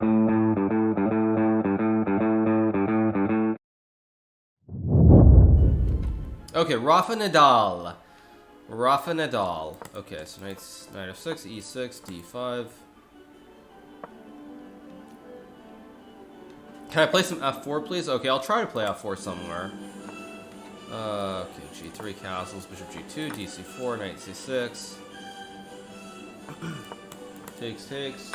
Okay, Rafa Nadal. Rafa Nadal. Okay, so knight f6, e6, d5. Can I play some f4, please? Okay, I'll try to play f4 somewhere. Okay, g3 castles, bishop g2, dc4, knight c6. Takes.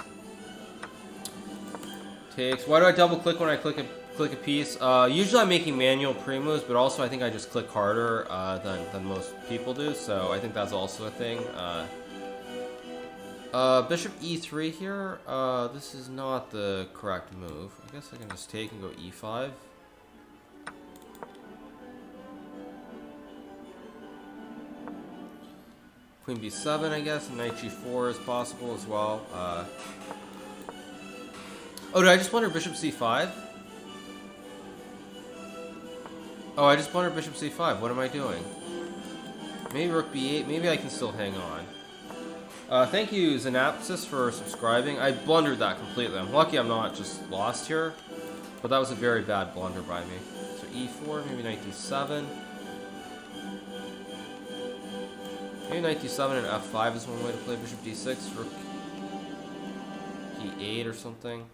Why do I double click when I click a piece? Usually I'm making manual pre-moves, but also I think I just click harder than most people do, so I think that's also a thing. Bishop e3 here. This is not the correct move. I guess I can just take and go e5. Queen b7, I guess, and knight g4 is possible as well. Oh, did I just blunder bishop c5? Oh, I just blundered bishop c5. What am I doing? Maybe rook b8. Maybe I can still hang on. Thank you, Xanapsis, for subscribing. I blundered that completely. I'm lucky I'm not just lost here. But that was a very bad blunder by me. So e4, maybe knight d7. Maybe knight d7 and f5 is one way to play bishop d6. Rook e8 or something.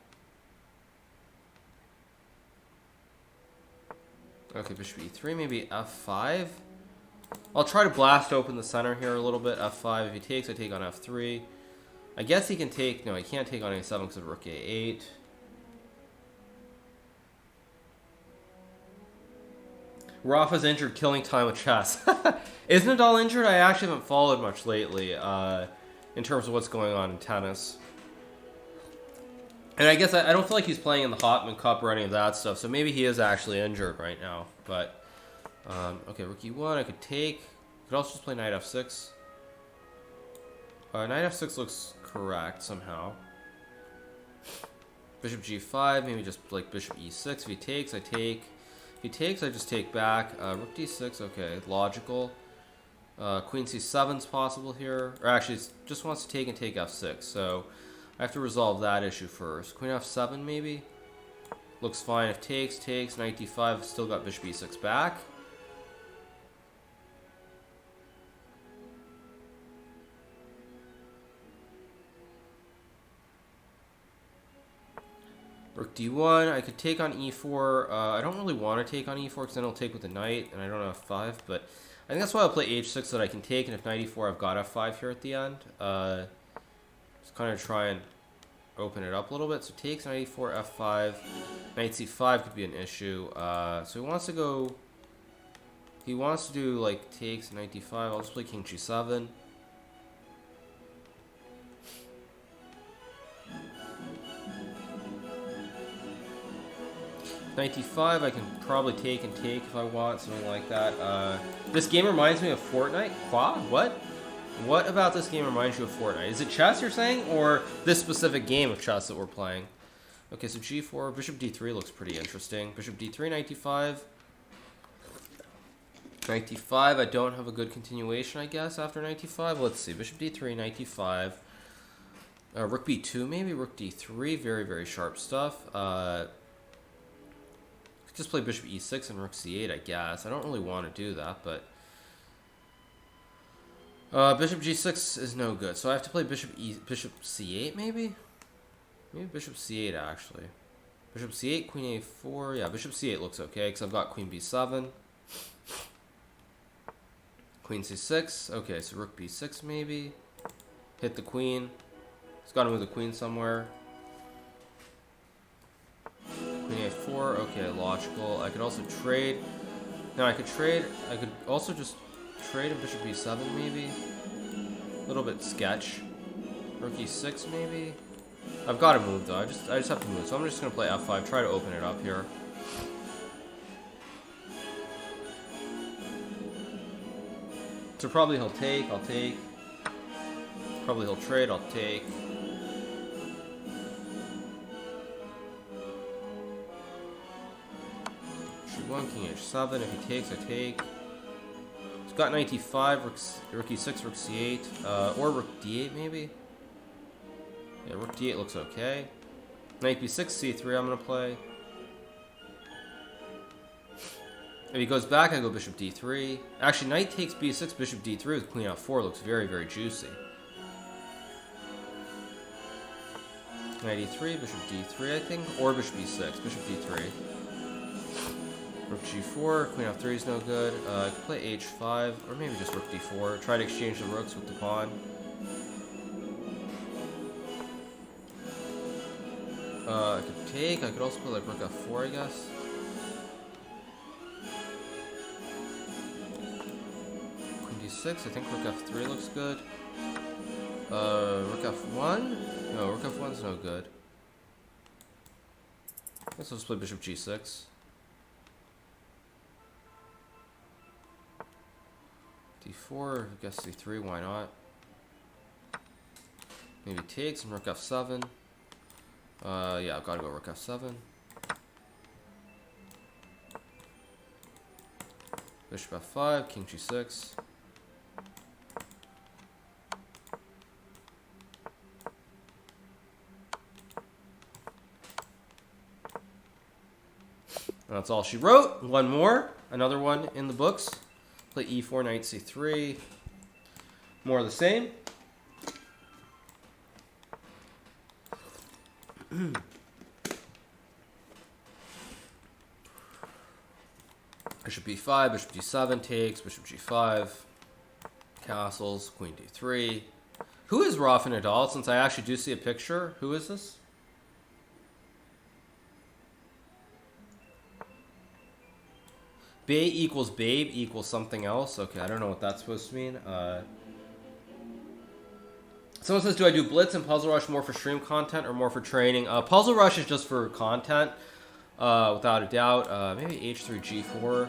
Okay, bishop e3, maybe f5. I'll try to blast open the center here a little bit. f5, if he takes, I take on f3. I guess he can take... No, he can't take on a7 because of rook a8. Rafa's injured, killing time with chess. Is Nadal injured? I actually haven't followed much lately in terms of what's going on in tennis. And I guess I don't feel like he's playing in the Hopman Cup or any of that stuff, so maybe he is actually injured right now. But, okay, rook e1, I could take. I could also just play knight f6. Knight f6 looks correct somehow. Bishop g5, maybe just like bishop e6. If he takes, I take. If he takes, I just take back. Rook d6, okay, logical. Queen c7's possible here. Or actually, it just wants to take and take f6, so I have to resolve that issue first. Queen f7 maybe? Looks fine. If takes, knight d5, still got bishop e6 back. Rook d1, I could take on e4. I don't really want to take on e4 because then I'll take with the knight, and I don't have f5, but I think that's why I'll play h6 so that I can take, and if knight e4, I've got f5 here at the end. Just kind of try and open it up a little bit. So takes, knight e4, f5. Knight c5 could be an issue. So he wants to go... He wants to do, like, takes, knight d5. I'll just play king g7. Knight d5, I can probably take and take if I want, something like that. This game reminds me of Fortnite. Qua? What? What about this game reminds you of Fortnite? Is it chess you're saying, or this specific game of chess that we're playing? Okay, so g4, bishop d3 looks pretty interesting. Bishop d3, knight d5. Knight d5, I don't have a good continuation, I guess, after knight d5. Let's see, bishop d3, knight d5. Rook b2, maybe rook d3, very, very sharp stuff. Just play bishop e6 and rook c8, I guess. I don't really want to do that, but... bishop g6 is no good, so I have to play bishop c8, maybe? Maybe bishop c8, actually. Bishop c8, queen a4. Yeah, bishop c8 looks okay, because I've got queen b7. Queen c6. Okay, so rook b6, maybe. Hit the queen. It's got to move the queen somewhere. Queen a4, okay, logical. I could also trade. Now I could trade. I could also just trade a bishop b7, maybe. A little bit sketch. Rook e6, maybe. I've got to move though. I just have to move. So I'm just gonna play f5. Try to open it up here. So probably he'll take. I'll take. Probably he'll trade. I'll take. One king h7. If he takes, I take. He's got knight d5, rook e6, rook c8, or rook d8 maybe. Yeah, rook d8 looks okay. Knight b6, c3 I'm going to play. If he goes back, I go bishop d3. Actually, knight takes b6, bishop d3 with queen f4 looks very, very juicy. Knight e3, bishop d3, I think, or bishop e6, bishop d3. Rook g4, queen f3 is no good. I could play h5, or maybe just rook d4. Try to exchange the rooks with the pawn. I could take. I could also play like rook f4, I guess. Queen d6. I think rook f3 looks good. Rook f1. No, rook f1's no good. I guess I'll just play bishop g6. d4. I guess c3. Why not? Maybe takes and rook f7. Yeah, I've got to go rook f7. Bishop f5, king g6. And that's all she wrote. One more, another one in the books. Play e4, knight c3. More of the same. Bishop b5, bishop d7 takes, bishop g5, castles, queen d3. Who is Rafa Nadal? Since I actually do see a picture, who is this? Babe equals babe equals something else. Okay, I don't know what that's supposed to mean. Someone says, do I do Blitz and Puzzle Rush more for stream content or more for training? Puzzle Rush is just for content, without a doubt. Maybe h3, g4.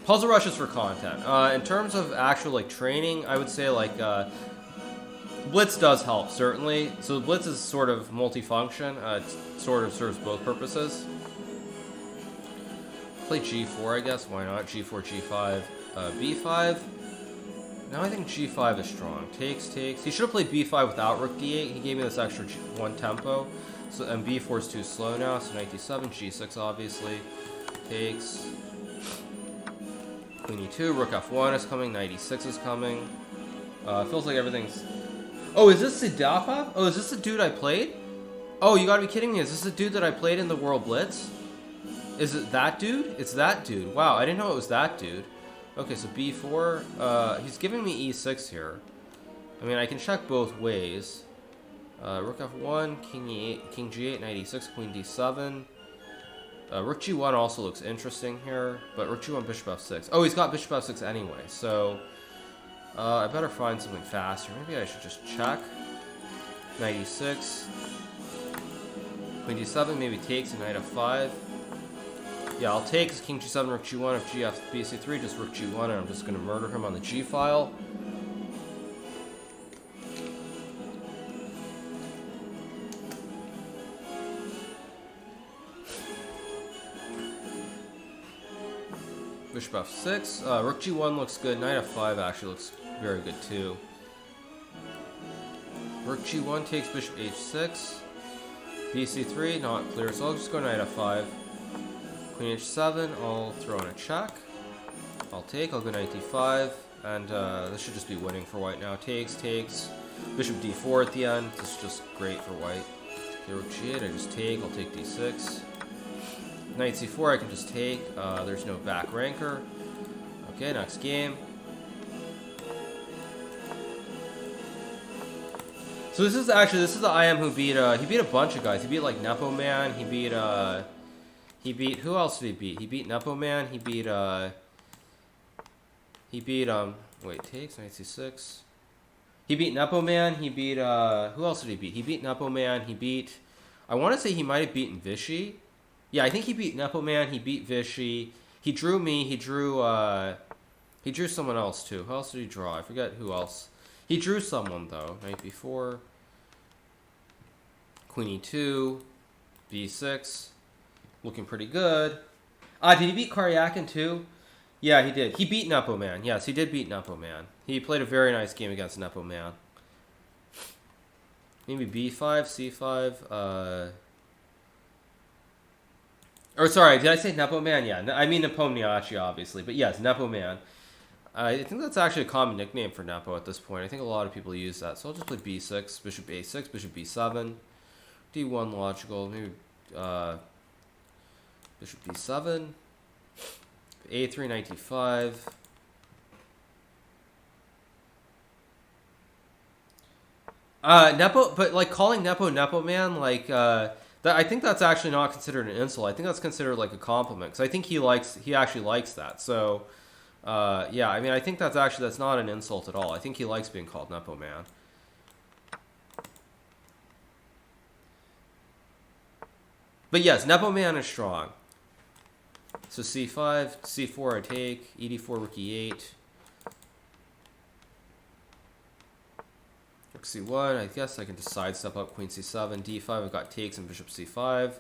Puzzle Rush is for content. In terms of actual like training, I would say like Blitz does help, certainly. So Blitz is sort of multifunction. It sort of serves both purposes. Play g4, I guess. Why not? g4, g5, b5. Now I think g5 is strong. Takes, takes. He should have played b5 without rook d8. He gave me this extra one tempo. So, and b4 is too slow now. So knight d7, g6 obviously. Takes. Queen e2, rook f1 is coming. Knight e6 is coming. Feels like everything's... Oh, is this Tsydypov? Oh, is this the dude I played? Oh, you gotta be kidding me. Is this the dude that I played in the World Blitz? Is it that dude? It's that dude. Wow, I didn't know it was that dude. Okay, so b4. He's giving me e6 here. I mean, I can check both ways. Rook f1, king e8, king g8, knight e6, queen d7. Rook g1 also looks interesting here, but rook g1, bishop f6. Oh, he's got bishop f6 anyway, so I better find something faster. Maybe I should just check. Knight e6, queen d7, maybe takes, and knight f5. Yeah, I'll take his king g7, rook g1, if gf bc3, just rook g1, and I'm just going to murder him on the g file. Bishop f6, rook g1 looks good, knight f5 actually looks very good too. Rook g1 takes bishop h6, bc3, not clear, so I'll just go knight f5. Queen h7, I'll throw in a check. I'll take, I'll go knight d5, and this should just be winning for white now. Takes, takes, bishop d4 at the end, this is just great for white. Okay, rook g8, I just take, I'll take d6. Knight c4, I can just take, there's no back ranker. Okay, next game. So this is the IM who beat, he beat a bunch of guys. He beat like Nepo Man, he beat, who else did he beat? He beat Nepo Man, wait, takes, knight c6. He beat Nepo Man, he beat, who else did he beat? He beat Nepo Man, he beat, I want to say he might have beaten Vichy. Yeah, I think he beat Nepo Man, he beat Vichy. He drew me, he drew someone else too. Who else did he draw? I forget who else. He drew someone though. Knight b4, queen e2, b6. Looking pretty good. Did he beat Karyakin too? Yeah, he did. He beat Nepo Man. Yes, he did beat Nepo Man. He played a very nice game against Nepo Man. Maybe b5, c5. Or sorry, did I say Nepo Man? Yeah, I mean Nepomniachtchi, obviously. But yes, Nepo Man. I think that's actually a common nickname for Nepo at this point. I think a lot of people use that. So I'll just play b6, bishop a6, bishop b7, d1 logical, maybe bishop b7, a3, knight d5. Nepo, but like calling Nepo Man, like that, I think that's actually not considered an insult. I think that's considered like a compliment because I think he actually likes that. So yeah, I mean, I think that's not an insult at all. I think he likes being called Nepo Man. But yes, Nepo Man is strong. So c5, c4 I take, ed4, rook e8. Rook c1, I guess I can just sidestep up queen c7, d5, I've got takes and bishop c5.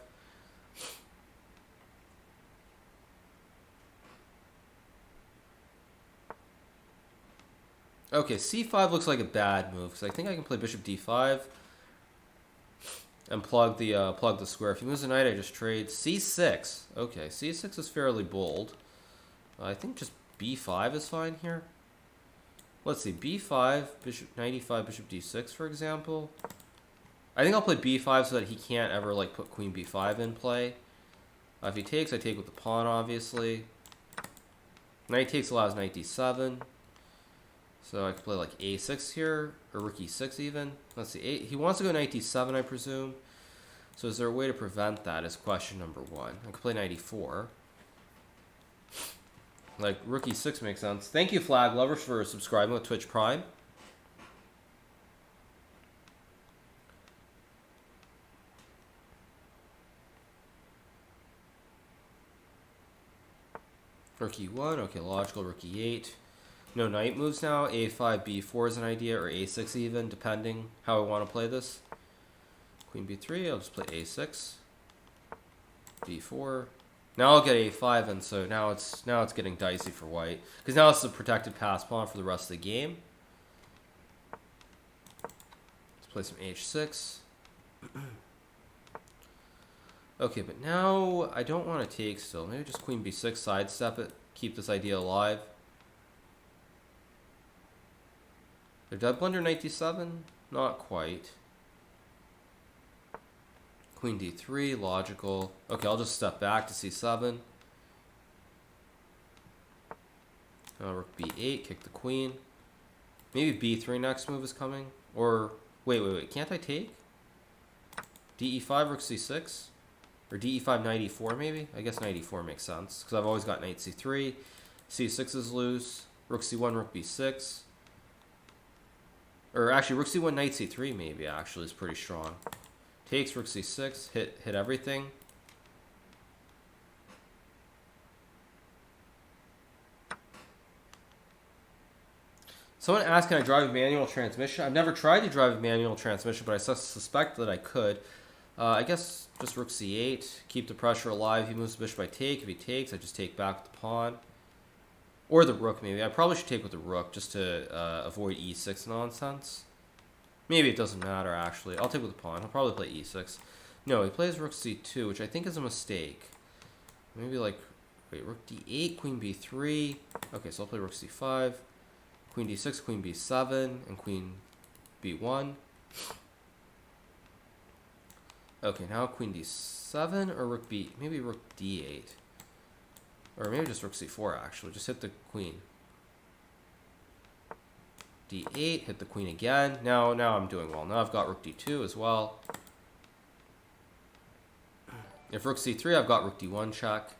Okay, c5 looks like a bad move, because I think I can play bishop d5 and plug the square. If he moves a knight, I just trade. c6. Okay, c6 is fairly bold. I think just b5 is fine here. Let's see, b5, bishop, knight e5, bishop d6, for example. I think I'll play b5 so that he can't ever like put queen b5 in play. If he takes, I take with the pawn, obviously. Knight takes allows knight d7. So I could play like a6 here, or rook e6 even. Let's see, he wants to go knight d7, I presume. So is there a way to prevent that is question number one. I could play knight e4. Like, rook e6 makes sense. Thank you, Flag Lovers, for subscribing with Twitch Prime. Rook e1, okay, logical, rook e8. No knight moves now. a5, b4 is an idea, or a6 even, depending how I want to play this. Queen b3, I'll just play a6. b4. Now I'll get a5, and so now it's getting dicey for white. Because now it's a protected pass pawn for the rest of the game. Let's play some h6. Okay, but now I don't want to take still. Maybe just queen b6, sidestep it, keep this idea alive. Did I blunder knight d7? Not quite. Queen d3, logical. Okay, I'll just step back to c7. Rook b8, kick the queen. Maybe b3 next move is coming. Or, wait. Can't I take? d5, rook c6? Or d5, knight e4 maybe? I guess knight e4 makes sense. Because I've always got knight c3. c6 is loose. Rook c1, rook b6. Or actually, rook c1, knight c3 maybe actually is pretty strong. Takes, rook c6, hit everything. Someone asked, can I drive a manual transmission? I've never tried to drive a manual transmission, but I suspect that I could. I guess just rook c8, keep the pressure alive. He moves the bishop, I take. If he takes, I just take back with the pawn. Or the rook, maybe. I probably should take with the rook just to avoid e6 nonsense. Maybe it doesn't matter, actually. I'll take with the pawn. I'll probably play e6. No, he plays rook c2, which I think is a mistake. Maybe like, wait, rook d8, queen b3. Okay, so I'll play rook c5. Queen d6, queen b7, and queen b1. Okay, now queen d7 or rook b... Maybe rook d8. Or maybe just rook c4, actually. Just hit the queen. d8, hit the queen again. Now I'm doing well. Now I've got rook d2 as well. If rook c3, I've got rook d1 check.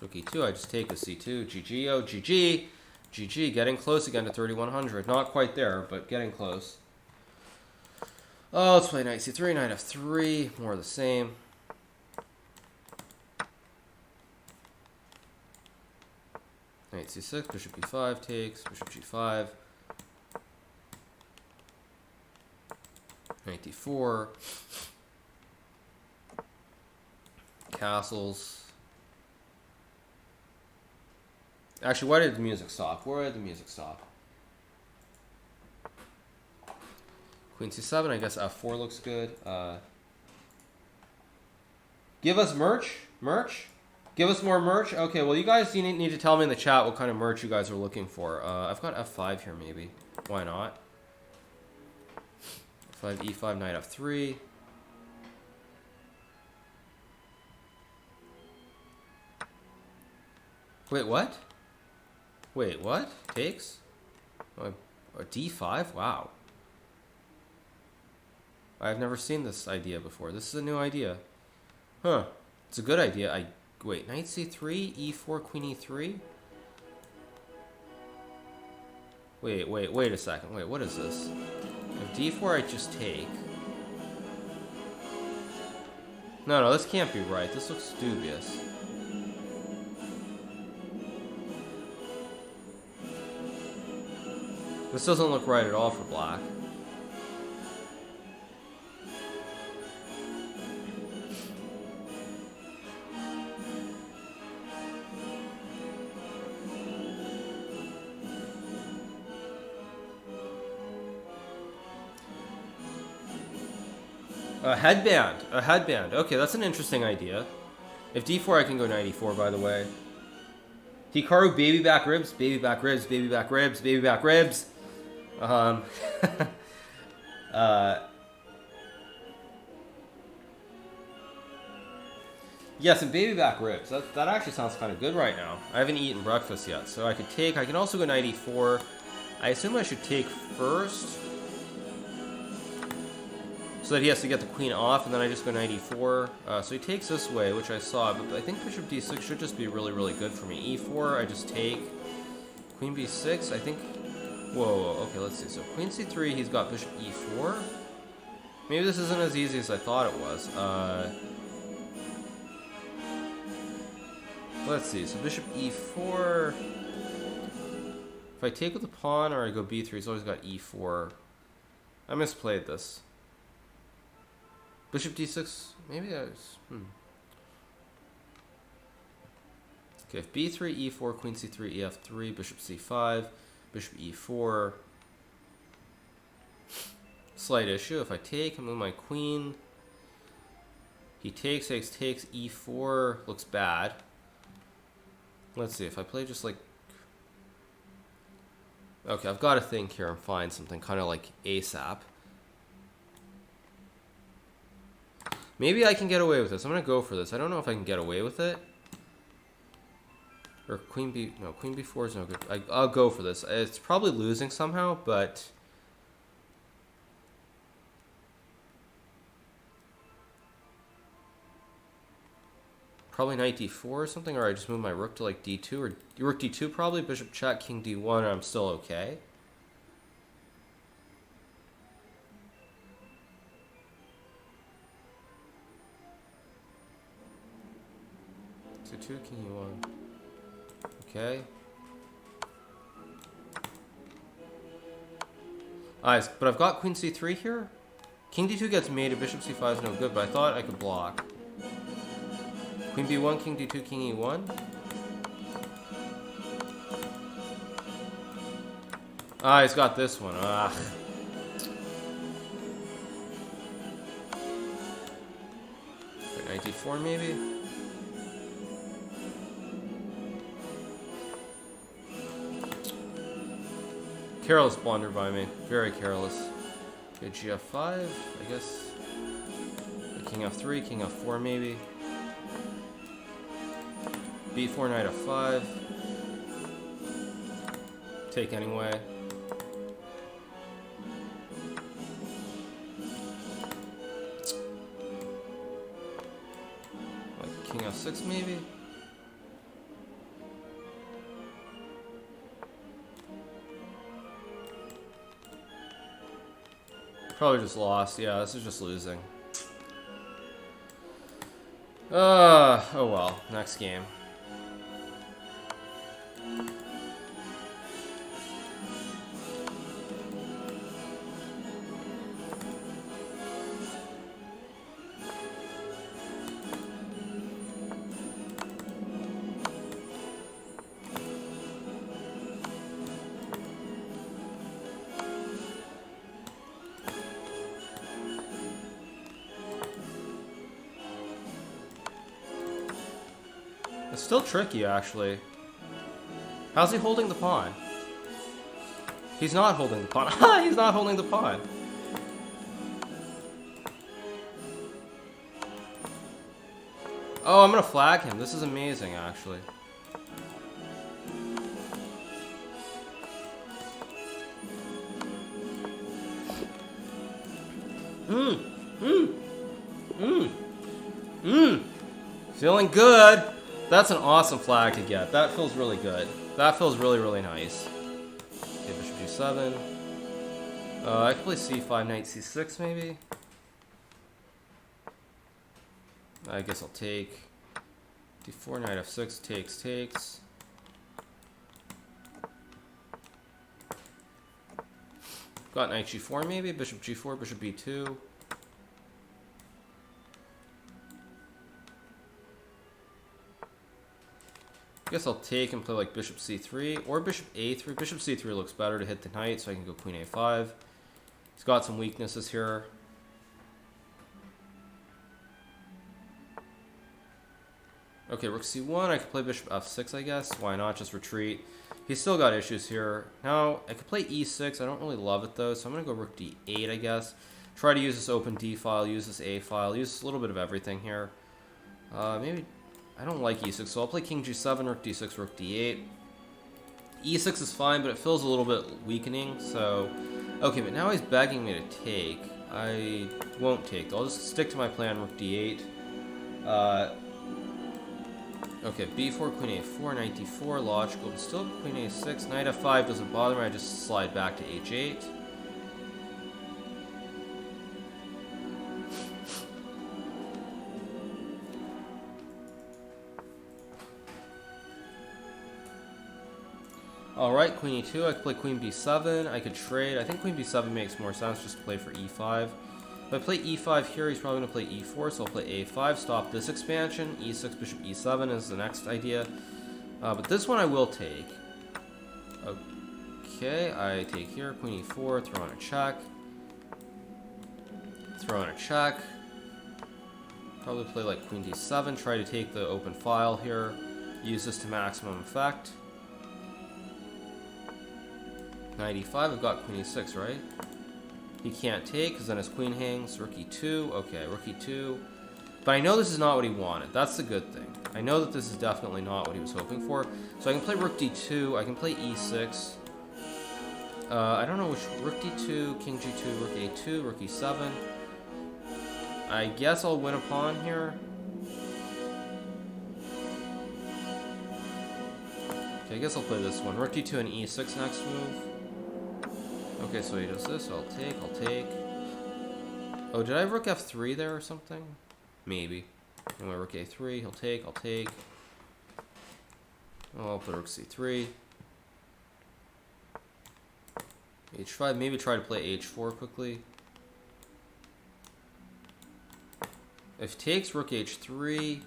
Rook e2, I just take with c2. GG, oh, GG. GG, getting close again to 3100. Not quite there, but getting close. Oh, let's play knight c3, knight f3. More of the same. Knight c6, bishop b5 takes, bishop g5. Knight d4. Castles. Actually, why did the music stop? Where did the music stop? Queen c7, I guess f4 looks good. Give us merch? Merch? Give us more merch? Okay, well, you guys need to tell me in the chat what kind of merch you guys are looking for. I've got f5 here, maybe. Why not? f5, e5, knight f3. Wait, what? Wait, what? Takes? Oh, d5? Wow. I've never seen this idea before. This is a new idea. Huh. It's a good idea. Wait, knight c3, e4, queen e3? Wait a second. Wait, what is this? If d4, I just take. No, this can't be right. This looks dubious. This doesn't look right at all for black. A headband. Okay, that's an interesting idea. If d4, I can go knight e4, by the way. Hikaru, baby back ribs, baby back ribs, baby back ribs, baby back ribs. Yes, and baby back ribs. That actually sounds kind of good right now. I haven't eaten breakfast yet, so I could take. I can also go knight e4. I assume I should take first, so that he has to get the queen off, and then I just go knight e4. So he takes this way, which I saw, but I think bishop d6 should just be really, really good for me. e4, I just take. Queen b6, I think. Whoa, okay, let's see. So queen c3, he's got bishop e4. Maybe this isn't as easy as I thought it was. Let's see. So bishop e4. If I take with the pawn or I go b3, he's always got e4. I misplayed this. Bishop d6, maybe I was... Okay, if b3, e4, queen c3, ef3, bishop c5, bishop e4. Slight issue. If I take, I move my queen. He takes, e4. Looks bad. Let's see, if I play just like... Okay, I've got to think here and find something kind of like ASAP. Maybe I can get away with this. I'm going to go for this. I don't know if I can get away with it. Or queen b... No, queen b4 is no good. I'll go for this. It's probably losing somehow, but... Probably knight d4 or something, or I just move my rook to like d2, or rook d2 probably, bishop check, king d1, and I'm still okay. d2, king e1. Okay. But I've got queen c3 here. King d2 gets mated, bishop c5 is no good, but I thought I could block. Queen b1, king d2, king e1. He's got this one. Knight d4 maybe? Careless blunder by me. Very careless. Okay, gf5, I guess. King f3, king f4 maybe. b4, knight f5. Take anyway. Like king f6 maybe? Probably just lost. Yeah, this is just losing. Oh well. Next game. It's still tricky, actually. How's he holding the pawn? He's not holding the pawn. He's not holding the pawn. Oh, I'm gonna flag him. This is amazing, actually. Feeling good. That's an awesome flag to get. That feels really good. That feels really, really nice. Okay, bishop g7. I could play c5, knight c6 maybe. I guess I'll take. d4, knight f6, takes. Got knight g4 maybe, bishop g4, bishop b2. I guess I'll take and play like bishop c3 or bishop a3. Bishop c3 looks better to hit the knight, so I can go queen a5. He's got some weaknesses here. Okay, rook c1. I could play bishop f6, I guess. Why not? Just retreat. He's still got issues here. Now, I could play e6. I don't really love it, though, so I'm going to go rook d8, I guess. Try to use this open d file, use this a file, use a little bit of everything here. Maybe... I don't like e6, so I'll play king g7, rook d6, rook d8. e6 is fine, but it feels a little bit weakening, so... Okay, but now he's begging me to take. I won't take, though. I'll just stick to my plan, rook d8. Okay, b4, queen a4, knight d4, logical, but still queen a6. Knight f5 doesn't bother me, I just slide back to h8. Alright, queen e2, I could play queen b7, I could trade. I think queen b7 makes more sense just to play for e5. If I play e5 here, he's probably going to play e4, so I'll play a5, stop this expansion. e6, bishop e7 is the next idea. But this one I will take. Okay, I take here, queen e4, throw in a check. Throw in a check. Probably play like queen d7, try to take the open file here. Use this to maximum effect. Knight e5, I've got queen e6, right? He can't take, because then his queen hangs. Rook e2, okay, rook e2. But I know this is not what he wanted. That's the good thing. I know that this is definitely not what he was hoping for. So I can play rook d2, I can play e6. I don't know which... Rook d2, king g2, rook a2, rook e7. I guess I'll win a pawn here. Okay, I guess I'll play this one. Rook d2 and e6 next move. Okay, so he does this, so I'll take. Oh, did I have rook f3 there or something? Maybe. Anyway, rook a3, I'll take. Oh, I'll play rook c3. h5, maybe try to play h4 quickly. If takes, rook h3.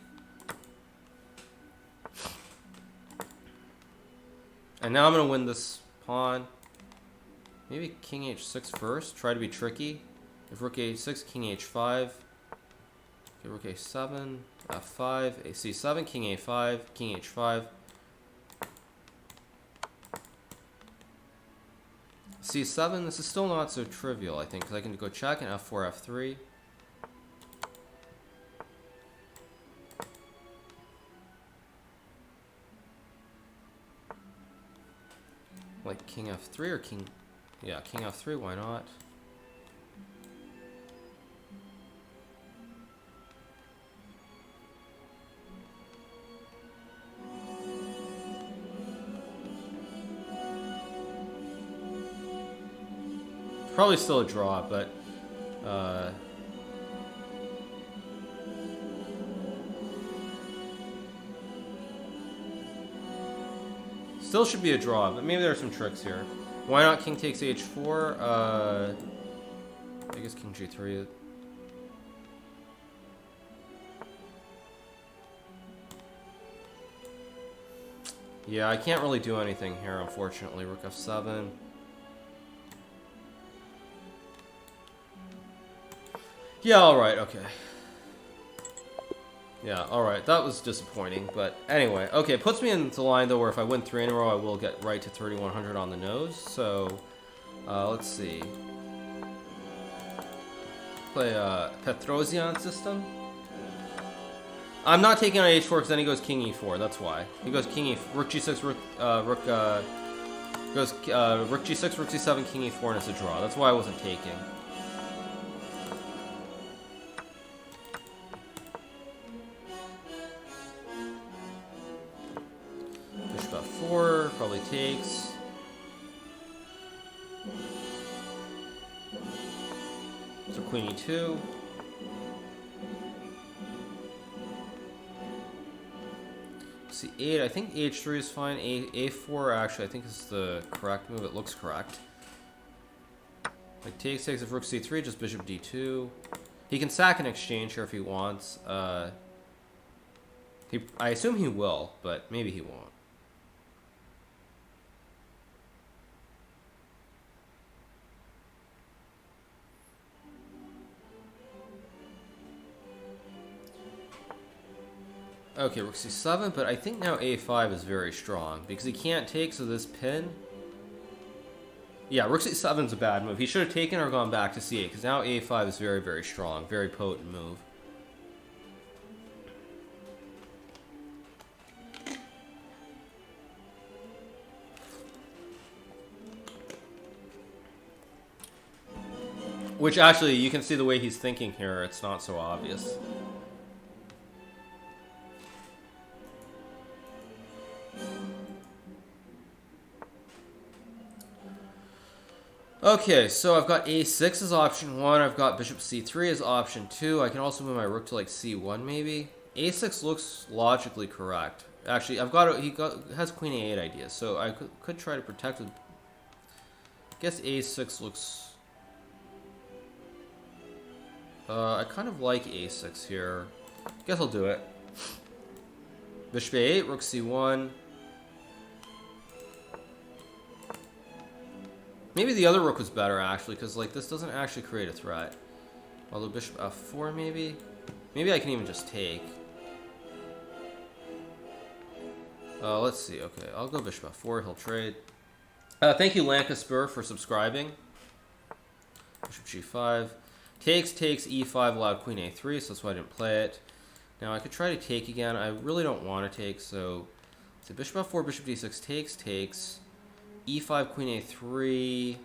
And now I'm going to win this pawn. Maybe king h6 first. Try to be tricky. If rook a6, king h5. Okay, rook a7, f5, ac7, king a5, king h5. c7, this is still not so trivial, I think, because I can go check and f4, f3. Like king f3 or king... Yeah, king f3, why not? Probably still a draw, but... Still should be a draw, but maybe there are some tricks here. Why not king takes h4? I guess king g3. Yeah, I can't really do anything here, unfortunately. Rook f7. Yeah, alright, okay. Yeah, alright, that was disappointing, but anyway. Okay, it puts me into line, though, where if I win 3 in a row, I will get right to 3,100 on the nose, so... let's see. Play Petrosian system. I'm not taking on h4 because then he goes king e4, that's why. He goes king e4, rook g6, rook g6, rook c7, king e4, and it's a draw. That's why I wasn't taking. Bishop f4, probably takes. So queen e2. C8, I think h3 is fine. A4 actually I think is the correct move. It looks correct. Like takes if rook c3, just bishop d2. He can sack an exchange here if he wants. I assume he will, but maybe he won't. Okay, rook c7, but I think now a5 is very strong because he can't take, so this pin. Yeah, rook c7 is a bad move. He should have taken or gone back to c8 because now a5 is very, very strong, very potent move. Which actually, you can see the way he's thinking here, it's not so obvious. Okay, so I've got a6 as option 1, I've got bishop c3 as option 2, I can also move my rook to like c1 maybe. a6 looks logically correct. Actually, he has queen a8 ideas, so I could try to protect with... I guess a6 looks... I kind of like a6 here. Guess I'll do it. Bishop a8, rook c1. Maybe the other rook was better, actually, because like this doesn't actually create a threat. Although bishop f4, maybe? Maybe I can even just take. Let's see. Okay, I'll go bishop f4. He'll trade. Thank you, Lancaster, for subscribing. Bishop g5. Takes, e5, allowed queen a3, so that's why I didn't play it. Now, I could try to take again. I really don't want to take, so... bishop f4, bishop d6, takes... e5, queen a3,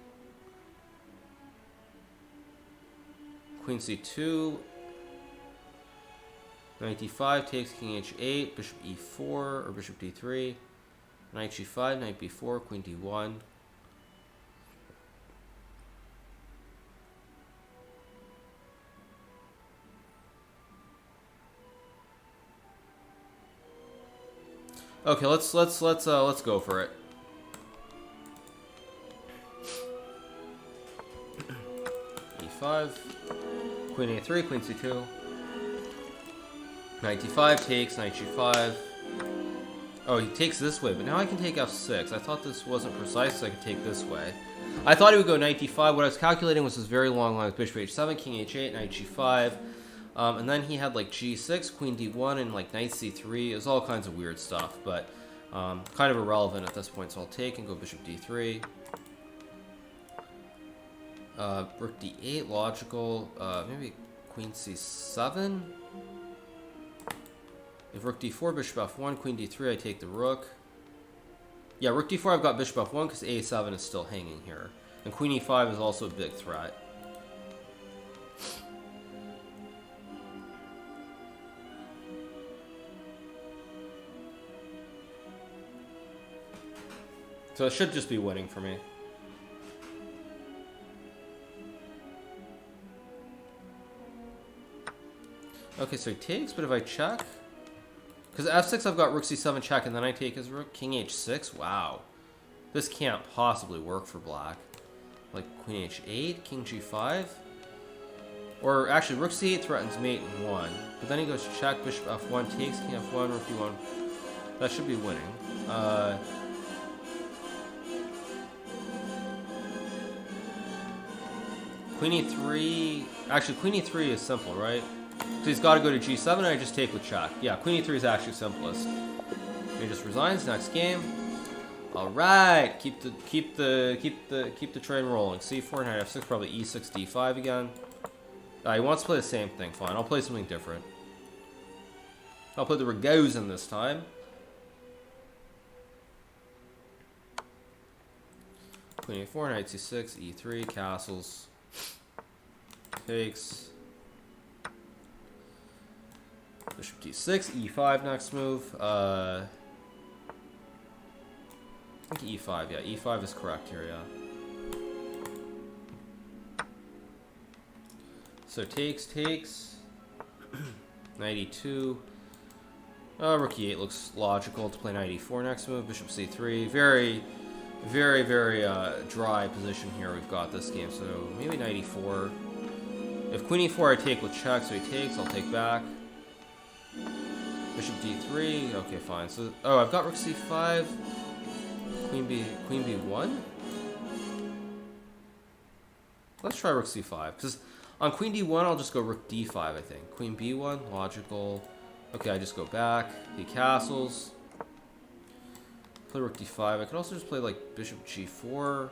queen c2, knight d5, takes king h8, bishop e4, or bishop d3, knight g5, knight b4, queen d1. Okay, let's go for it. E5, queen a3, queen c2, knight d5 takes, knight g5. Oh, he takes this way, but now I can take f6. I thought this wasn't precise, so I could take this way. I thought he would go knight d5. What I was calculating was this very long line with bishop h7, king h8, knight g5. And then he had like g6, queen d1, and like knight c3. It was all kinds of weird stuff, but kind of irrelevant at this point, so I'll take and go bishop d3. Rook d8, logical. Maybe queen c7. If rook d4, bishop f1, queen d3, I take the rook. Yeah, rook d4, I've got bishop f1 because a7 is still hanging here. And queen e5 is also a big threat. So it should just be winning for me. Okay, so he takes, but if I check... Because f6 I've got rook c7 check, and then I take his rook, king h6. Wow. This can't possibly work for black. Like queen h8, king g5. Or actually, rook c8 threatens mate in 1. But then he goes check, bishop f1, takes, king f1, rook d1. That should be winning. Queen e3... Actually, queen e3 is simple, right? So he's got to go to G7, and I just take with check. Yeah, Queen E3 is actually simplest. He just resigns. Next game. All right, keep the train rolling. C4, knight F6, probably E6, D5 again. He wants to play the same thing. Fine, I'll play something different. I'll play the Rogozin this time. Queen A4, knight C6, E3, castles. Takes. Bishop D6, E5 next move. I think E5, yeah. E5 is correct here, yeah. So takes. Knight E2. Rook E8 looks logical to play knight E4 next move. Bishop C3. Very dry position here we've got this game. So maybe knight E4. If Queen E4 I take with check, so he takes, I'll take back. Bishop D3. Okay, fine. So I've got Rook C5. Queen B1. Let's try Rook C5 because on Queen D1 I'll just go Rook D5. I think Queen B1 logical. Okay, I just go back. He castles. Play Rook D5. I could also just play like Bishop G4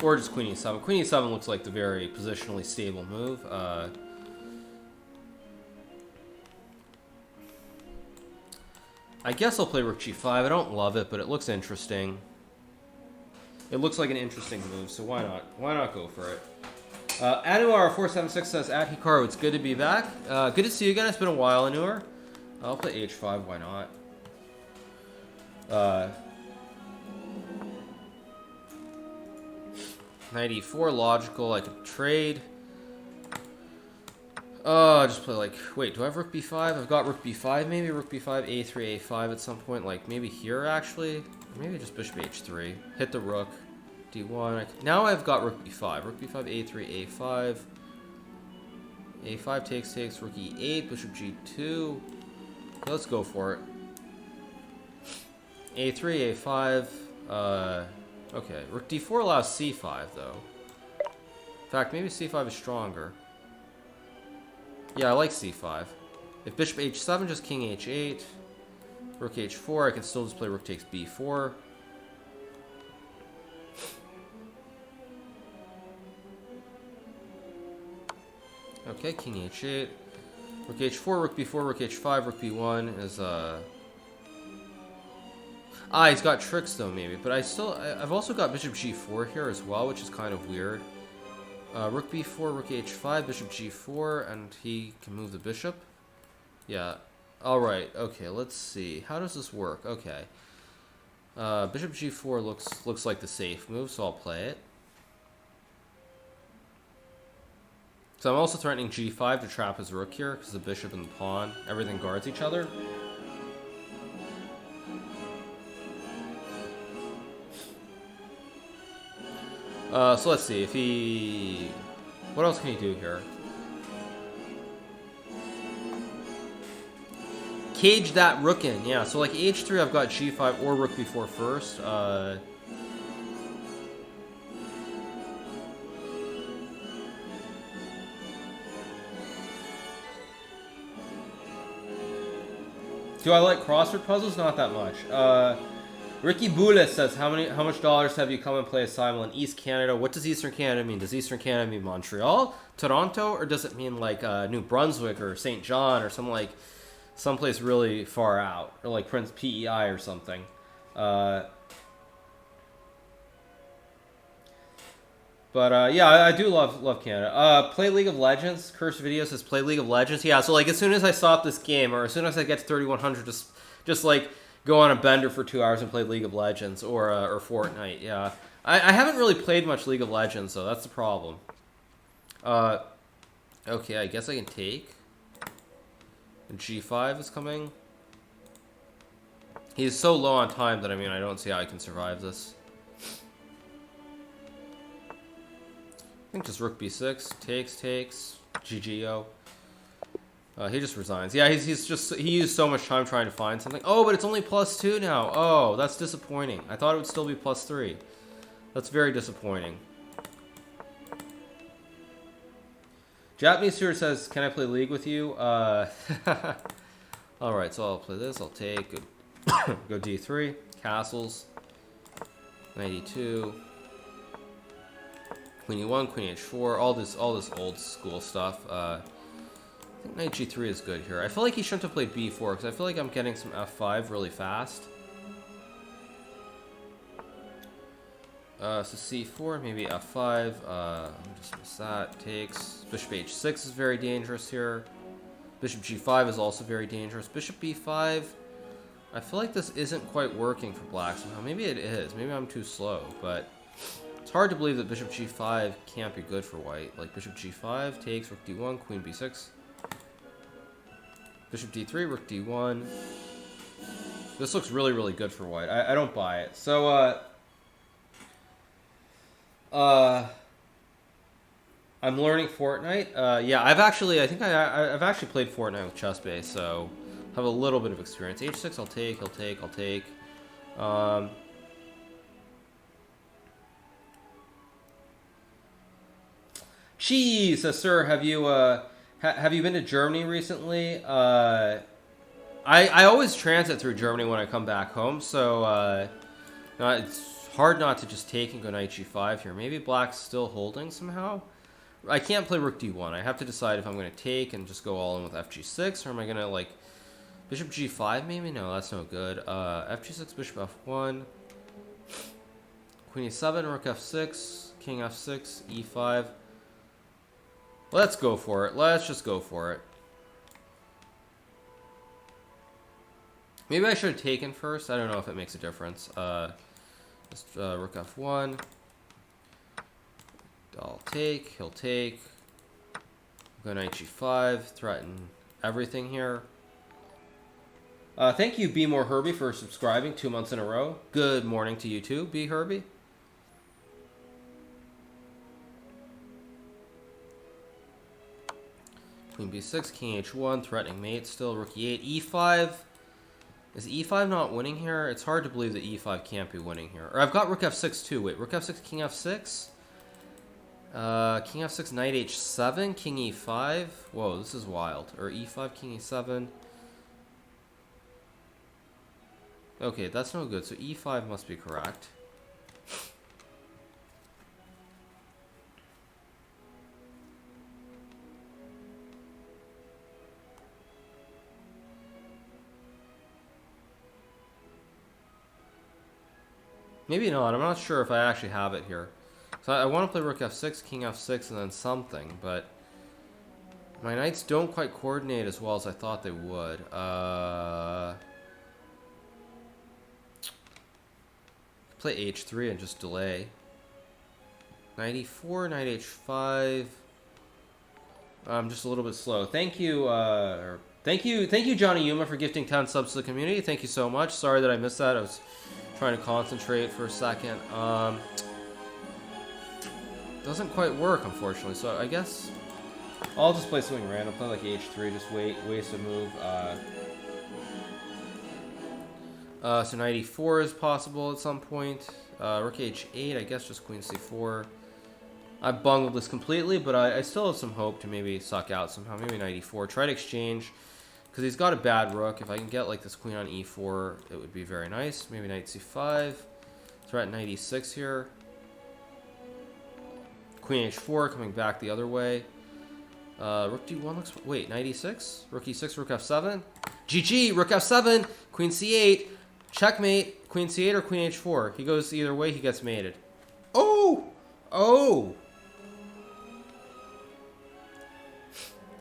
or just Queen E7. Queen E7 looks like the very positionally stable move. I guess I'll play Rook G5. I don't love it, but it looks interesting. It looks like an interesting move, so why not? Why not go for it? Anuar476 says, at Hikaru, it's good to be back. Good to see you again. It's been a while, Anuar. I'll play H5. Why not? Knight E4, logical. I could trade. Just play like, wait, do I have Rook B5? I've got Rook B5, maybe Rook B5, A3, A5 at some point, like maybe here actually. Or maybe just Bishop H3. Hit the Rook. D1. Now I've got Rook B5. Rook B5, A3, A5. A5 takes, Rook E8, Bishop G2. Let's go for it. A3, A5. Okay, Rook D4 allows C5 though. In fact, maybe C5 is stronger. Yeah, I like C5. If Bishop H7, just King H8. Rook H4, I can still just play Rook takes B4. Okay, King H8. Rook H4, Rook B4, Rook H5, Rook B1 is, he's got tricks though, maybe. But I've also got Bishop G4 here as well, which is kind of weird. Rook B4, Rook H5, Bishop G4, and he can move the bishop. Yeah. Alright, okay, let's see. How does this work? Okay. Bishop G4 looks like the safe move, so I'll play it. So I'm also threatening G5 to trap his rook here, because the bishop and the pawn, everything guards each other. So let's see if he... What else can he do here? Cage that rook in. Yeah, so like H3 I've got G5 or Rook B4 first. Do I like crossword puzzles? Not that much. Ricky Boulis says, how much dollars have you come and play a Simon in East Canada? What does Eastern Canada mean? Does Eastern Canada mean Montreal, Toronto, or does it mean like New Brunswick or St. John or someplace really far out, or like Prince PEI or something? Yeah, I do love Canada. Play League of Legends. Cursed Video says play League of Legends. Yeah, so like as soon as I stop this game, or as soon as I get to 3100, just like go on a bender for 2 hours and play League of Legends or Fortnite. Yeah, I haven't really played much League of Legends, so that's the problem. Okay, I guess I can take. And G5 is coming. He's so low on time that I don't see how I can survive this. I think just Rook B6 takes GGO. He just resigns. Yeah, he used so much time trying to find something. Oh, but it's only +2 now. Oh, that's disappointing. I thought it would still be +3. That's very disappointing. Japanese Stewart says, can I play League with you? Alright, so I'll play this. I'll take... Go D3. Castles. 92. Queen E1, Queen H4. All this old school stuff. I think Knight G3 is good here. I feel like he shouldn't have played B4, because I feel like I'm getting some F5 really fast. So C4, maybe F5. I'll just miss that. Takes. Bishop H6 is very dangerous here. Bishop G5 is also very dangerous. Bishop B5. I feel like this isn't quite working for black somehow. Maybe it is. Maybe I'm too slow, but it's hard to believe that Bishop G5 can't be good for white. Like Bishop G5 takes, Rook D1, Queen B6. Bishop D3, Rook D1. This looks really, really good for white. I don't buy it. So, I'm learning Fortnite. Yeah, I've actually played Fortnite with ChessBase, so I have a little bit of experience. H6, I'll take. Cheese says, sir, have you been to Germany recently? I always transit through Germany when I come back home, so it's hard not to just take and go Knight G5 here. Maybe black's still holding somehow. I can't play Rook D1. I have to decide if I'm going to take and just go all in with FG6, or am I going to, like, Bishop G5 maybe? No, that's no good. FG6, Bishop F1. Queen E7, Rook F6, King F6, E5. Let's go for it. Let's just go for it. Maybe I should have taken first. I don't know if it makes a difference. Just Rook F1. I'll take. He'll take. Go Knight G5. Threaten everything here. Thank you, Be More Herbie, for subscribing 2 months in a row. Good morning to you too, B Herbie. Queen B6, King H1, threatening mate still. Rook E8, E5. Is E5 not winning here? It's hard to believe that E5 can't be winning here. Or I've got Rook F6 too. Wait, Rook F6, King F6? King F6, Knight H7, King E5. Whoa, this is wild. Or E5, King E7. Okay, that's no good. So E5 must be correct. Maybe not. I'm not sure if I actually have it here. So I want to play Rook F6, King F6, and then something, but my knights don't quite coordinate as well as I thought they would. Play H3 and just delay. Knight E4, Knight H5. I'm just a little bit slow. Thank you, thank you, Johnny Yuma, for gifting 10 subs to the community. Thank you so much. Sorry that I missed that. I was trying to concentrate for a second. Doesn't quite work, unfortunately. So I guess I'll just play something random. Play like H3, just waste a move. So Knight E4 is possible at some point. Rook H8, I guess just Queen C4. I bungled this completely, but I still have some hope to maybe suck out somehow. Maybe Knight E4. Try to exchange, because he's got a bad rook. If I can get like this queen on E4, it would be very nice. Maybe Knight C5. Threat Knight E6 here. Queen H4 coming back the other way. Rook D1 looks... Wait, Knight E6? Rook E6, Rook F7? GG! Rook F7! Queen C8! Checkmate! Queen C8 or Queen H4? He goes either way, he gets mated. Oh! Oh!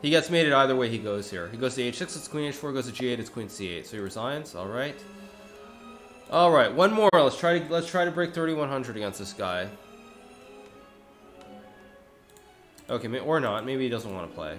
He gets mated either way he goes here. He goes to H6, it's Queen H4, goes to G8, it's Queen C8. So he resigns. Alright. Alright, one more. Let's try to break 3100 against this guy. Okay, or not. Maybe he doesn't want to play.